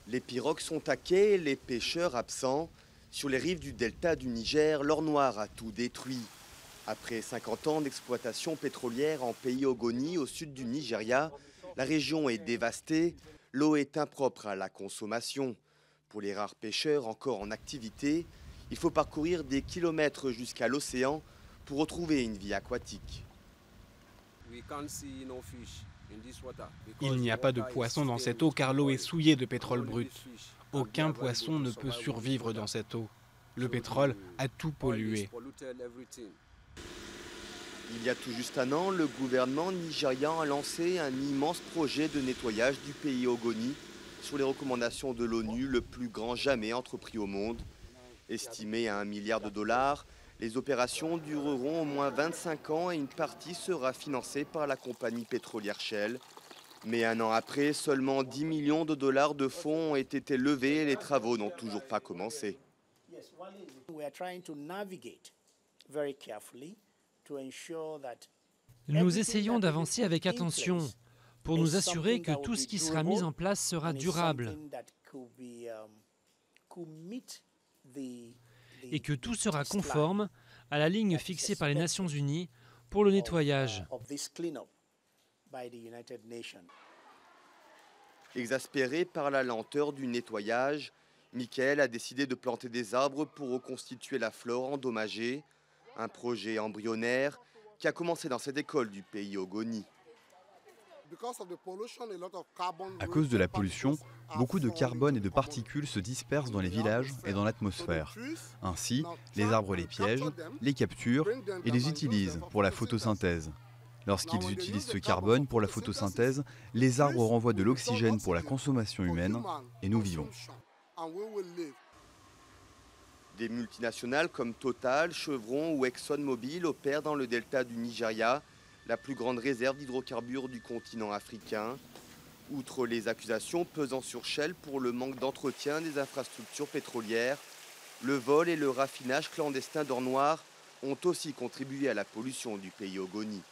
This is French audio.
Les pirogues sont à quai, les pêcheurs absents. Sur les rives du delta du Niger, l'or noir a tout détruit. Après 50 ans d'exploitation pétrolière en pays Ogoni, au sud du Nigeria, la région est dévastée. L'eau est impropre à la consommation. Pour les rares pêcheurs encore en activité, il faut parcourir des kilomètres jusqu'à l'océan pour retrouver une vie aquatique. Il n'y a pas de poisson dans cette eau car l'eau est souillée de pétrole brut. Aucun poisson ne peut survivre dans cette eau. Le pétrole a tout pollué. Il y a tout juste un an, le gouvernement nigérian a lancé un immense projet de nettoyage du pays Ogoni sur les recommandations de l'ONU, le plus grand jamais entrepris au monde. Estimé à $1 milliard, les opérations dureront au moins 25 ans et une partie sera financée par la compagnie pétrolière Shell. Mais un an après, seulement $10 millions de fonds ont été levés et les travaux n'ont toujours pas commencé. Nous essayons d'avancer avec attention pour nous assurer que tout ce qui sera mis en place sera durable et que tout sera conforme à la ligne fixée par les Nations Unies pour le nettoyage. Exaspéré par la lenteur du nettoyage, Michael a décidé de planter des arbres pour reconstituer la flore endommagée, un projet embryonnaire qui a commencé dans cette école du pays Ogoni. À cause de la pollution, beaucoup de carbone et de particules se dispersent dans les villages et dans l'atmosphère. Ainsi, les arbres les piègent, les capturent et les utilisent pour la photosynthèse. Lorsqu'ils utilisent ce carbone pour la photosynthèse, les arbres renvoient de l'oxygène pour la consommation humaine et nous vivons. Des multinationales comme Total, Chevron ou ExxonMobil opèrent dans le delta du Nigeria, la plus grande réserve d'hydrocarbures du continent africain. Outre les accusations pesant sur Shell pour le manque d'entretien des infrastructures pétrolières, le vol et le raffinage clandestin d'or noir ont aussi contribué à la pollution du pays Ogoni.